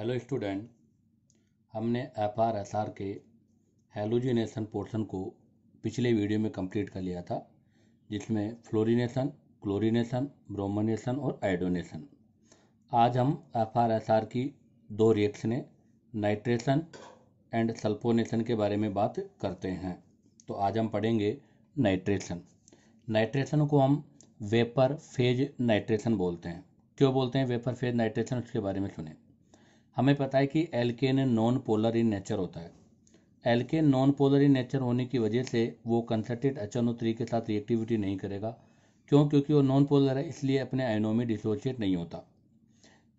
Hello student, हमने FR/SR के halogenation portion को पिछले वीडियो में कंप्लीट कर लिया था, जिसमें फ्लोरीनेशन, क्लोरीनेशन, ब्रोमोनेशन और आयोडोनेशन। आज हम FR/SR की दो रिएक्शनें नाइट्रेशन एंड सल्फोनेशन के बारे में बात करते हैं। तो आज हम पढ़ेंगे नाइट्रेशन। नाइट्रेशन को हम वेपर फेज नाइट्रेशन बोलते हैं। क्यों बोलते हैं वेपर फेज नाइट्रेशन, उसके बारे में सुने। हमें पता है कि alkane non polar in nature होता है। Alkane non polar in nature होने की वजह से वो कंसर्टेड HNO3 के साथ रिएक्टिविटी नहीं करेगा। क्यों? क्योंकि वो नॉन पोलर है, इसलिए अपने आयनों में डिसोशिएट नहीं होता।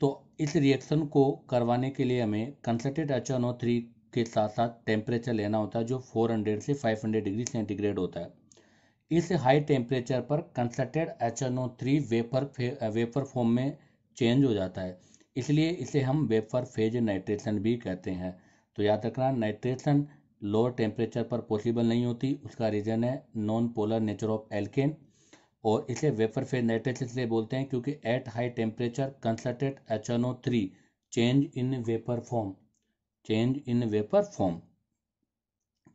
तो इस रिएक्शन को करवाने के लिए हमें कंसर्टेड HNO3 के साथ साथ टेम्परेचर लेना होता है, जो 400 से 500 डिग्री सेंटीग्रेड होता है। इस हाई टेम्परेचर पर कंसर्टेड HNO3 वेपर फॉर्म में चेंज हो जाता है, इसलिए इसे हम वेपर फेज नाइट्रेशन भी कहते हैं। तो याद रखना, नाइट्रेशन लोअर टेम्परेचर पर पॉसिबल नहीं होती। उसका रीजन है non polar nature of alkene, और इसे वेपर फेज नाइट्रेशन इसलिए बोलते हैं क्योंकि eight high temperature concerted HNO3 change in vapour form.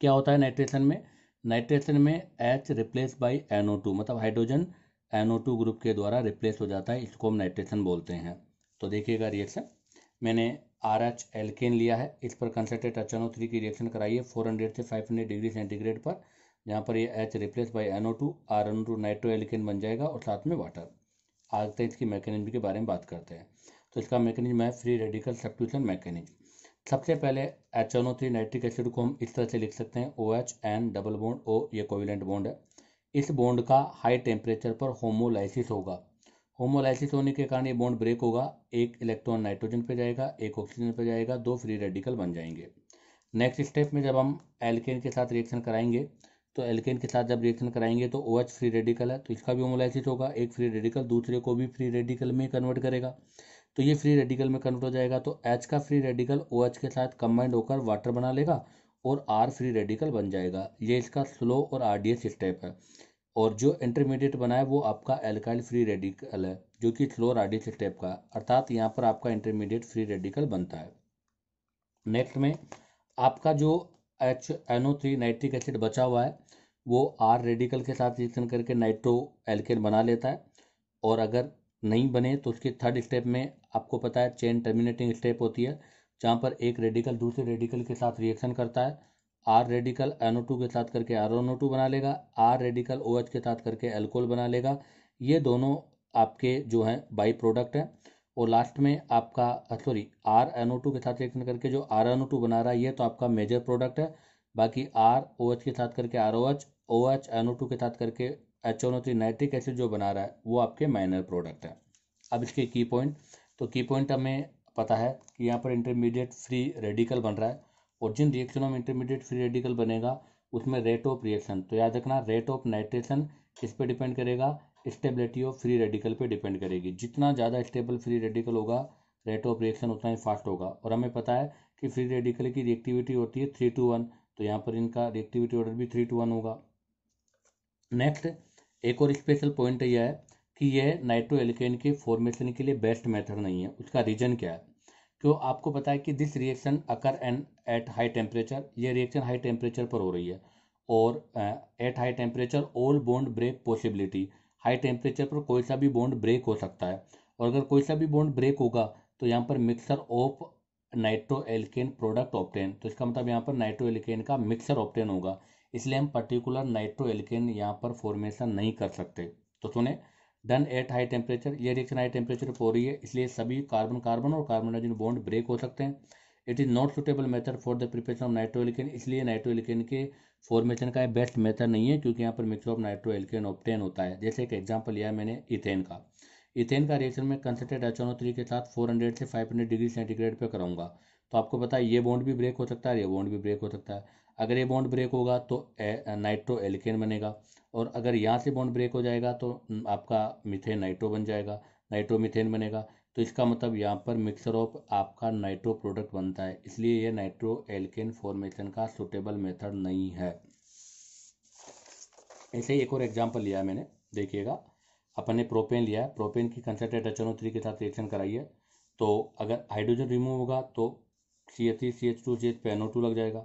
क्या होता है नाइट्रेशन में? नाइट्रेशन में H रिप्लेस बाई NO2, मतलब हाइड्रोजन NO2 ग्रुप के द्वारा रिप्लेस हो जाता है, इसको हम नाइट्रेशन बोलते हैं। तो देखिएगा रिएक्शन, मैंने RH एल्केन लिया है, इस पर कंसर्टेड HNO3 की रिएक्शन कराई है 400 से 500 डिग्री सेंटीग्रेड पर, जहाँ पर ये H replace by NO2, RNO2 nitro alkene बन जाएगा और साथ में वाटर। आगे इसकी मैकेनिज्म के बारे में बात करते हैं। तो इसका मैकेनिज्म है फ्री रेडिकल सब्स्टिट्यूशन मैकेनिज्म। सबसे पहले HNO3 नाइट्रिक एसिड को हम इस तरह से लिख सकते हैं OH डबल बॉन्ड O, ये कोवेलेंट बॉन्ड है। इस बॉन्ड का हाई टेम्परेचर पर होमोलाइसिस होगा। होमोलाइसिस होने के कारण ये बॉन्ड ब्रेक होगा, एक इलेक्ट्रॉन नाइट्रोजन पे जाएगा, एक ऑक्सीजन पे जाएगा, दो फ्री रेडिकल बन जाएंगे। नेक्स्ट स्टेप में जब हम एल्केन के साथ रिएक्शन कराएंगे, तो एल्केन के साथ जब रिएक्शन कराएंगे तो OH फ्री रेडिकल है, तो इसका भी होमोलाइसिस होगा, एक फ्री रेडिकल दूसरे को भी फ्री रेडिकल में कन्वर्ट करेगा, तो ये फ्री रेडिकल में कन्वर्ट हो जाएगा। तो H का फ्री रेडिकल OH के साथ कंबाइंड होकर वाटर बना लेगा और R फ्री रेडिकल बन जाएगा। ये इसका स्लो और आर्डियस स्टेप है। और जो इंटरमीडिएट बना है वो आपका एल्काइल फ्री रेडिकल है, जो कि स्लो और आर्डियस स्टेप का, अर्थात यहाँ पर आपका इंटरमीडिएट फ्री रेडिकल बनता है। नेक्स्ट में आपका जो HNO3 नाइट्रिक एसिड बचा हुआ है वो R रेडिकल के साथ रिएक्शन करके नाइट्रो एल्केन बना लेता है, और अगर नहीं बने तो उसके थर्ड स्टेप में आपको पता है चेन टर्मिनेटिंग स्टेप होती है, जहाँ पर एक रेडिकल दूसरे रेडिकल के साथ रिएक्शन करता है। R रेडिकल NO2 के साथ करके RNO2 बना लेगा, R रेडिकल OH के साथ करके अल्कोहल बना लेगा। ये दोनों आपके जो हैं बाई प्रोडक्ट हैं। और लास्ट में आपका RNO2 के साथ रिएक्शन करके जो RNO2 बना रहा है ये तो आपका मेजर प्रोडक्ट है। बाकी ROH के साथ करके ROH, OH NO2 के साथ करके HNO3 नाइट्रिक एसिड जो बना रहा है वो आपके माइनर प्रोडक्ट है। अब इसके की पॉइंट, तो की पॉइंट हमें पता है कि यहाँ पर इंटरमीडिएट फ्री रेडिकल बन रहा है, और जिन रिएक्शनों में इंटरमीडिएट फ्री रेडिकल बनेगा उसमें रेट ऑफ रिएक्शन, तो याद रखना रेट ऑफ नाइट्रेशन किस पे डिपेंड करेगा? स्टेबिलिटी ऑफ फ्री रेडिकल पे डिपेंड करेगी। जितना ज़्यादा स्टेबल फ्री रेडिकल होगा रेट ऑफ रिएक्शन उतना ही फास्ट होगा। और हमें पता है कि फ्री रेडिकल की रिएक्टिविटी होती है 3:1, तो यहाँ पर इनका रिएक्टिविटी ऑर्डर भी 3:1 होगा। नेक्स्ट एक और स्पेशल पॉइंट यह है कि यह नाइट्रो एल्केन के फॉर्मेशन के लिए बेस्ट मेथड नहीं है। उसका रीजन क्या है? क्यों? आपको पता है कि this reaction occur and at high temperature, ये रिएक्शन हाई टेम्परेचर पर हो रही है, और at high temperature all bond break possibility, high temperature पर कोई सा भी बॉन्ड ब्रेक हो सकता है, और अगर कोई सा भी बॉन्ड ब्रेक होगा तो यहाँ पर mixture of nitro alkane product obtain, तो इसका मतलब यहाँ पर नाइट्रो एल्केन का मिक्सर ऑप्टेन होगा, इसलिए हम पर्टिकुलर नाइट्रो एल्केन यहाँ पर फॉर्मेशन नहीं कर सकते। तो सुने, डन एट हाई टेम्परेचर, ये रिएक्शन हाई टेम्परेचर पर हो रही है, इसलिए सभी कार्बन कार्बन और कार्बन हाइड्रोजन बॉन्ड ब्रेक हो सकते हैं। It is not suitable method for the preparation of nitro alkene, इसलिए नाइट्रो एल्केन के फॉर्मेशन का बेस्ट मेथड नहीं है, क्योंकि यहाँ पर mixture of nitro alkene obtain होता है। जैसे एक एग्जांपल लिया मैंने इथेन का। इथेन का रिएक्शन में कंसंट्रेट HNO3 के साथ 400 से 500 डिग्री सेंटीग्रेड पे कराऊंगा, तो आपको पता है ये बॉन्ड भी ब्रेक हो सकता है, ये बॉन्ड भी ब्रेक हो सकता है। अगर ये बॉन्ड ब्रेक होगा तो नाइट्रो एल्केन बनेगा, और अगर यहाँ से बॉन्ड ब्रेक हो जाएगा तो आपका मीथेन नाइट्रो बन जाएगा, नाइट्रो मीथेन बनेगा। तो इसका मतलब यहाँ पर मिक्सर ऑफ आपका नाइट्रो प्रोडक्ट बनता है, इसलिए ये नाइट्रो एल्केन फॉर्मेशन का सुटेबल मेथड नहीं है। ऐसे ही एक और एग्जांपल लिया है मैंने, देखिएगा। अपन ने प्रोपेन लिया है, प्रोपेन की कंसंट्रेट HNO3 के साथ रिएक्शन कराई है, तो अगर हाइड्रोजन रिमूव होगा तो CH3 CH2 CH पे NO2 लग जाएगा।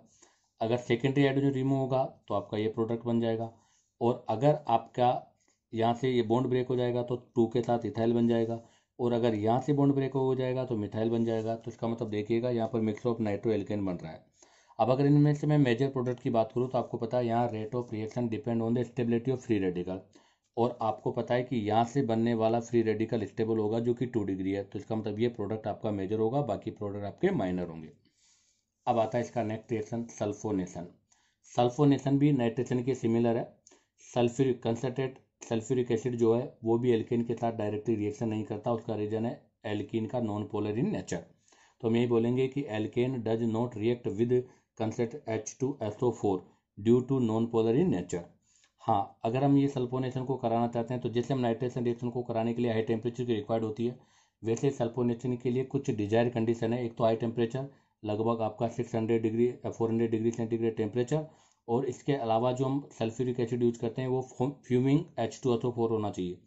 अगर सेकेंडरी हाइड्रोजन रिमूव होगा तो आपका ये प्रोडक्ट बन जाएगा। और अगर आपका यहाँ से ये बॉन्ड ब्रेक हो जाएगा तो 2 के साथ इथाइल बन जाएगा। और अगर यहाँ से बॉन्ड ब्रेक हो जाएगा तो मिथाइल बन जाएगा। तो इसका मतलब देखिएगा यहाँ पर मिक्स ऑफ नाइट्रो एल्केन बन रहा है। अब अगर इनमें से मैं मेजर प्रोडक्ट की बात करूँ तो आपको पता है यहाँ rate of reaction depend on the stability of free radical. और आपको पता है कि यहाँ से बनने वाला फ्री रेडिकल स्टेबल होगा जो कि 2 डिग्री है। तो इसका मतलब ये प्रोडक्ट आपका मेजर होगा, बाकी प्रोडक्ट आपके माइनर होंगे। अब आता है इसका नेक्स्ट रिएक्शन सल्फोनेशन। सल्फोनेशन भी नाइट्रेशन के सिमिलर है। सल्फ्यूरिक कंसनट्रेट सल्फ्यूरिक एसिड जो है वो भी एल्केन के साथ डायरेक्टली रिएक्शन नहीं करता। उसका रीजन है एल्कीन का नॉन पोलर इन नेचर। तो हम यही बोलेंगे कि alkane does not react with concentrate H2SO4 due to non polar in nature. हाँ, अगर हम ये सल्फोनेशन को कराना चाहते हैं तो जैसे हम नाइट्रेशन रिएक्शन को कराने के लिए हाई टेम्परेचर की रिक्वायर्ड होती है, वैसे सल्फोनेशन के लिए कुछ डिजायर कंडीशन है। एक तो हाई टेम्परेचर, लगभग आपका 600 डिग्री 400 डिग्री सेंटीग्रेड टेम्परेचर। और इसके अलावा जो हम सल्फ्यूरिक एसिड यूज करते हैं वो फ्यूमिंग H2SO4 होना चाहिए।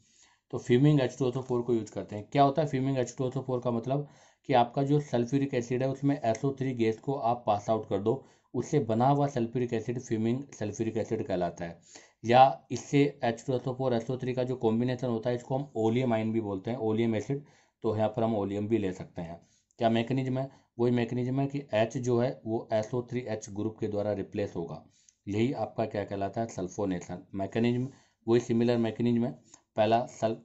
तो फ्यूमिंग H2SO4 को यूज करते हैं। क्या होता है फ्यूमिंग H2SO4 का मतलब कि आपका जो सल्फ्यूरिक एसिड है उसमें SO3 गैस को आप पास आउट कर दो, उससे बना हुआ sulphuric acid fuming sulphuric acid कहलाता है। या इससे H2SO4 SO3 का जो कॉम्बिनेशन होता है इसको हम ओलियम आइन भी बोलते हैं, ओलियम एसिड। तो यहाँ पर हम ओलियम भी ले सकते हैं। क्या मैकेनिज्म है? वही मैकेनिज्म है कि H जो है वो SO3H ग्रुप के द्वारा रिप्लेस होगा। यही आपका क्या कहलाता है? सल्फोनेशन। मैकेनिज्म वही सिमिलर मैकेनिज्म है। पहला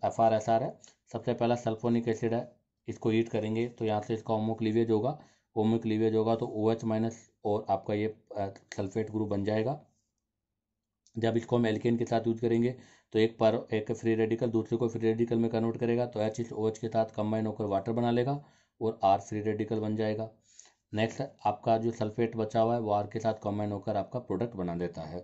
FrSR है, सबसे पहला सल्फोनिक एसिड है, इसको हीट करेंगे तो यहाँ से इसका होमो क्लीवेज होगा। होमो क्लीवेज होगा तो OH माइनस और आपका ये सल्फेट ग्रुप बन जाएगा। जब इसको हम एल्केन के साथ यूज करेंगे तो एक फ्री रेडिकल दूसरे को फ्री रेडिकल में कन्वर्ट करेगा तो H इस OH के साथ कंबाइन होकर वाटर बना लेगा और R फ्री रेडिकल बन जाएगा। नेक्स्ट आपका जो सल्फेट बचा हुआ है वो R के साथ कंबाइन होकर आपका प्रोडक्ट बना देता है।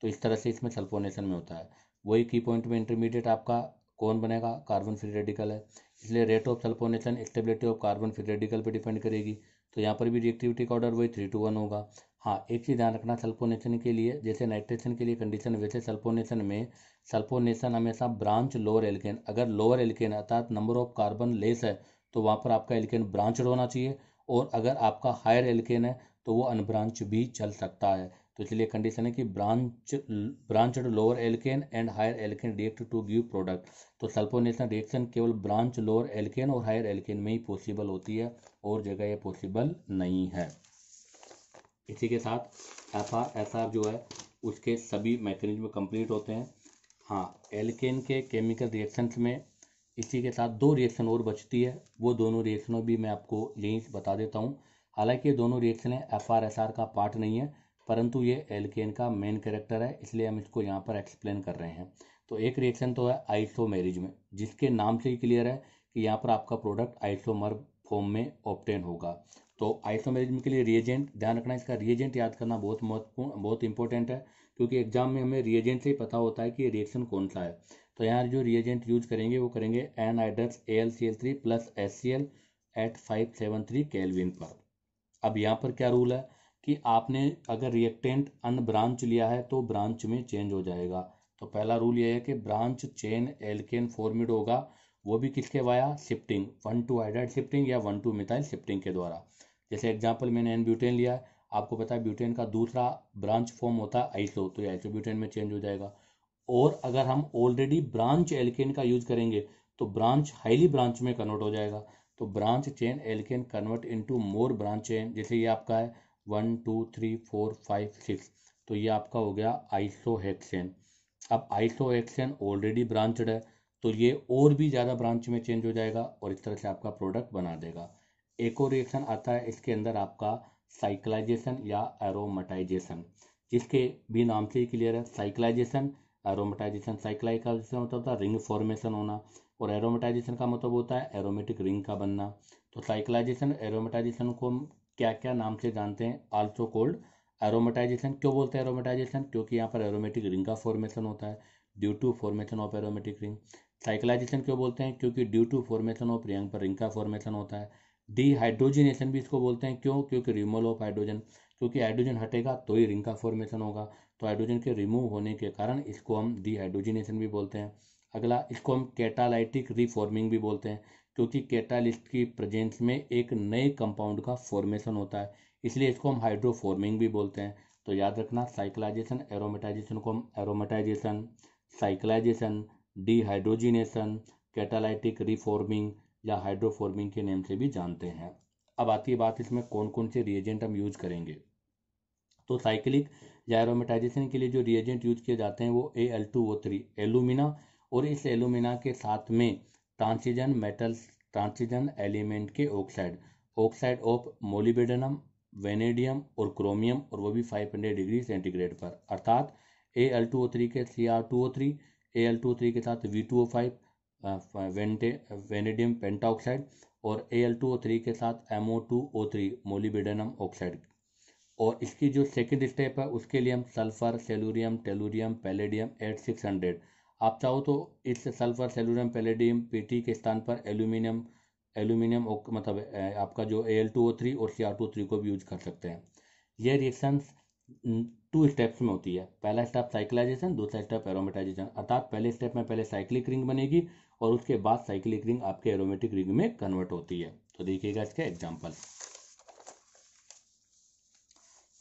तो इस तरह से इसमें सल्फोनेशन में होता है। वही की पॉइंट में इंटरमीडिएट आपका कौन बनेगा? कार्बन फ्री रेडिकल है। इसलिए rate of sulphonation stability of carbon free radical पर डिपेंड करेगी। तो यहाँ पर भी रिएक्टिविटी का ऑर्डर वही 3:1 होगा। हाँ, एक चीज़ ध्यान रखना, सल्फोनेशन के लिए जैसे नाइट्रेशन के लिए कंडीशन वैसे सल्फोनेशन में सल्फोनेशन हमेशा ब्रांच लोअर एल्केन, अगर लोअर एल्केन अर्थात नंबर ऑफ कार्बन लेस है तो वहाँ पर आपका एल्केन ब्रांचड होना चाहिए। और अगर आपका हायर एल्केन है तो वो अनब्रांच भी चल सकता है। तो इसलिए कंडीशन है कि branched lower alkane and higher alkane react to give product. तो सल्फोनेशन रिएक्शन केवल ब्रांच लोअर एल्केन और हायर एल्केन में ही पॉसिबल होती है, और जगह ये पॉसिबल नहीं है। इसी के साथ FrSR जो है उसके सभी मैकेनिज्म कंप्लीट होते हैं। हाँ, एल्केन के केमिकल रिएक्शंस में इसी के साथ 2 रिएक्शन और बचती है, वो दोनों रिएक्शनों भी मैं आपको यहीं बता देता हूँ। हालांकि ये दोनों रिएक्शन FrSR का पार्ट नहीं है, परंतु ये एल्केन का मेन कैरेक्टर है, इसलिए हम इसको यहाँ पर एक्सप्लेन कर रहे हैं। तो एक रिएक्शन तो है आइसोमेरिज में, जिसके नाम से ही क्लियर है कि यहाँ पर आपका प्रोडक्ट आइसोमर फॉर्म में ऑब्टेन होगा। तो आइसोमेरिज्म के लिए रिएजेंट ध्यान रखना, इसका रिएजेंट याद करना बहुत महत्वपूर्ण बहुत इंपॉर्टेंट है, क्योंकि एग्जाम में हमें रिएजेंट से ही पता होता है कि रिएक्शन कौन सा है। तो यहाँ जो रिएजेंट यूज करेंगे वो करेंगे anhydrous AlCl3 plus HCl at 573 kelvin पर। अब यहाँ पर क्या रूल है कि आपने अगर रिएक्टेंट अनब्रांच लिया है तो ब्रांच में चेंज हो जाएगा। तो पहला रूल ये है कि ब्रांच चेन एल्केन फॉर्मिड होगा, वो भी किसके वाया? शिफ्टिंग, 1,2 हाइड्राइड शिफ्टिंग या 1,2 मिथाइल शिफ्टिंग के द्वारा। जैसे एग्जांपल मैंने एन ब्यूटेन लिया है, आपको पता है ब्यूटेन का दूसरा ब्रांच फॉर्म होता है आइसो, तो ये आइसो ब्यूटेन में चेंज हो जाएगा। और अगर हम ऑलरेडी ब्रांच एल्केन का यूज करेंगे तो ब्रांच हाईली ब्रांच में कन्वर्ट हो जाएगा। तो branch chain alkane convert into more branch chain, जैसे ये आपका है 1 2 3 4 5 6, तो ये आपका हो गया आइसोहेक्सेन। अब आइसोहेक्सेन ऑलरेडी ब्रांचड है तो ये और भी ज़्यादा ब्रांच में चेंज हो जाएगा और इस तरह से आपका प्रोडक्ट बना देगा। एक और रिएक्शन आता है इसके अंदर आपका साइक्लाइजेशन या एरोमेटाइजेशन, जिसके भी नाम से ही क्लियर है। Cyclisation, aromatisation. साइक्लाइजेशन मतलब होता है रिंग फॉर्मेशन होना, और एरोमेटाइजेशन का मतलब होता है एरोमेटिक रिंग का बनना। तो साइक्लाइजेशन एरोमेटाइजेशन को हम क्या क्या नाम से जानते हैं? Also cold aromatisation. क्यों बोलते हैं एरोमेटाइजेशन? क्योंकि यहाँ पर एरोमेटिक रिंग का फॉर्मेशन होता है, due to formation of aromatic ring. Cyclisation क्यों बोलते हैं? क्योंकि due to formation of ring पर रिंग का फॉर्मेशन होता है। डिहाइड्रोजिनेशन भी इसको बोलते हैं, क्यों? क्योंकि रिमूवल ऑफ हाइड्रोजन, क्योंकि हाइड्रोजन हटेगा तो ही रिंग का फॉर्मेशन होगा। तो हाइड्रोजन के रिमूव होने के कारण इसको हम डिहाइड्रोजिनेशन भी बोलते हैं। अगला, इसको हम कैटालाइटिक रिफॉर्मिंग भी बोलते हैं, क्योंकि कैटालिस्ट की प्रेजेंस में एक नए कंपाउंड का फॉर्मेशन होता है, इसलिए इसको हम हाइड्रोफॉर्मिंग भी बोलते हैं। तो याद रखना, साइक्लाइजेशन एरोमेटाइजेशन को हम aromatisation, cyclisation, dehydrogenation, catalytic reforming या हाइड्रोफॉर्मिंग के नेम से भी जानते हैं। अब आती है बात इसमें कौन कौन से रिएजेंट हम यूज करेंगे। तो साइक्लिक या एरोमेटाइजेशन के लिए जो रिएजेंट यूज किए जाते हैं वो Al2O3 एल्यूमिना, और इस एल्यूमिना के साथ में ट्रांसिजन मेटल्स, ट्रांसिजन एलिमेंट के oxide, oxide of molybdenum, vanadium और क्रोमियम, और वो भी 500 डिग्री सेंटीग्रेड पर। अर्थात Al2O3 के Cr2O3, Al2O3 के साथ V2O5 वेनेडियम पेंटाऑक्साइड, और Al2O3 के साथ MO2O3 मोलिब्डेनम ऑक्साइड। और इसकी जो सेकंड स्टेप है उसके लिए हम सल्फर, सेलूरियम, टेलूरियम, पैलेडियम एट 600। आप चाहो तो इस सल्फर, सेलूरियम, पैलेडियम, पीटी के स्थान पर एल्यूमिनियम, मतलब आपका जो Al2O3 और Cr2O3 को भी यूज कर सकते हैं। ये रिएक्शन 2 स्टेप्स में होती है। पहला स्टेप साइक्लाइजेशन, दूसरा स्टेप एरोमेटाइजेशन। अर्थात पहले स्टेप में पहले साइक्लिक रिंग बनेगी और उसके बाद साइक्लिक रिंग आपके एरोमेटिक रिंग में कन्वर्ट होती है। तो देखिएगा इसके एग्जाम्पल।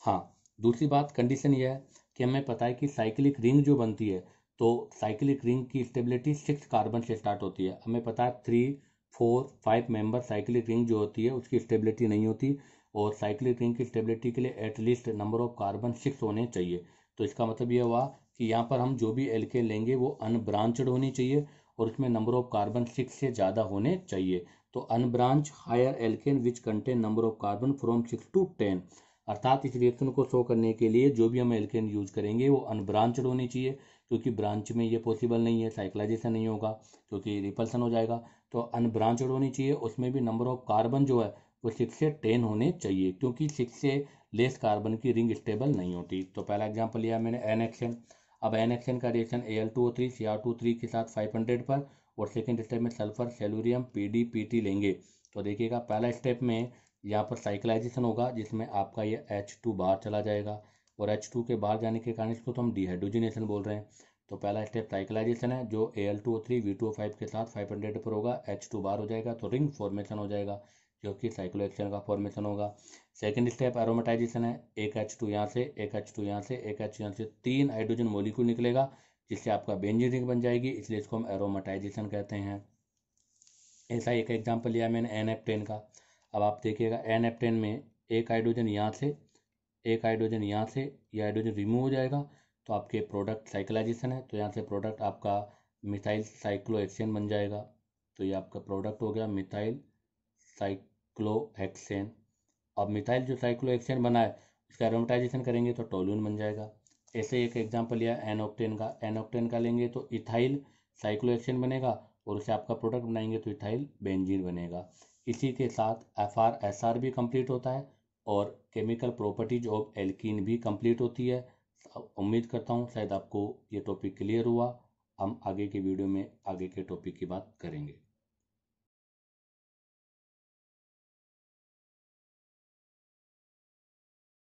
हाँ, दूसरी बात कंडीशन यह है कि हमें पता है कि साइक्लिक रिंग जो बनती है, तो साइक्लिक रिंग की स्टेबिलिटी 6 कार्बन से स्टार्ट होती है। हमें पता है 3, 4, 5 मेंबर साइक्लिक रिंग जो होती है उसकी स्टेबिलिटी नहीं होती, और साइक्लिक रिंग की स्टेबिलिटी के लिए एटलीस्ट नंबर ऑफ कार्बन 6 होने चाहिए। तो इसका मतलब ये हुआ कि यहाँ पर हम जो भी एल्केन लेंगे वो अनब्रांचड होनी चाहिए और उसमें नंबर ऑफ कार्बन 6 से ज़्यादा होने चाहिए। तो unbranch higher alkane which contain number of carbon from 6 to 10। अर्थात इस रिएक्शन को शो करने के लिए जो भी हम एल्केन यूज करेंगे वो अनब्रांचड होनी चाहिए, क्योंकि ब्रांच में ये पॉसिबल नहीं है, साइक्लाइजेशन नहीं होगा क्योंकि रिपल्सन हो जाएगा। तो अनब्रांचड होनी चाहिए, उसमें भी नंबर ऑफ कार्बन जो है वो 6 से 10 होने चाहिए, क्योंकि 6 से लेस कार्बन की रिंग स्टेबल नहीं होती। तो पहला एग्जाम्पल लिया मैंने NHN। अब NHN का रिएक्शन Al2O3 Cr2O3 के साथ 500 पर, और सेकेंड स्टेप में सल्फर, सेलूरियम, PD लेंगे। तो देखिएगा पहला स्टेप में यहाँ पर साइक्लाइजेशन होगा जिसमें आपका ये H2 बाहर चला जाएगा, और H2 के बाहर जाने के कारण इसको तो हम डिहाइड्रोजनेशन बोल रहे हैं। तो पहला स्टेप साइक्लाइजेशन है जो Al2O3 V2O5 के साथ 500 पर होगा, H2 बाहर हो जाएगा तो रिंग फॉर्मेशन हो जाएगा जो कि साइक्लोहेक्सेन का फॉर्मेशन होगा। सेकंड स्टेप एरोमेटाइजेशन है, एक H2 यहाँ से, एक H2 यहाँ से, एक H यहाँ से, 3 हाइड्रोजन मोलिक्यूल निकलेगा जिससे आपका बेंजीन रिंग बन जाएगी, इसलिए इसको हम एरोमेटाइजेशन कहते हैं। ऐसा एक एग्जाम्पल लिया मैंने NF10 का। अब आप देखिएगा NF10 में एक हाइड्रोजन यहाँ से, एक हाइड्रोजन यहाँ से, ये हाइड्रोजन रिमूव हो जाएगा तो आपके प्रोडक्ट साइक्लाइजेशन है, तो यहाँ से प्रोडक्ट आपका मिथाइल साइक्लोहेक्सेन बन जाएगा। तो ये आपका प्रोडक्ट हो गया मिथाइल साइक्लोहेक्सेन। अब मिथाइल जो साइक्लोहेक्सेन बना है उसका एरोमेटाइजेशन करेंगे तो टोलून बन जाएगा। ऐसे एक एग्जाम्पल लिया N-ऑक्टेन का। N-ऑक्टेन का लेंगे तो इथाइल साइक्लोहेक्सेन बनेगा और उसे आपका प्रोडक्ट बनाएंगे तो इथाइल बेंजीन बनेगा। इसी के साथ FR-SR भी कंप्लीट होता है और केमिकल प्रॉपर्टीज ऑफ एल्कीन भी कंप्लीट होती है। उम्मीद करता हूँ शायद आपको ये टॉपिक क्लियर हुआ। हम आगे के वीडियो में आगे के टॉपिक की बात करेंगे।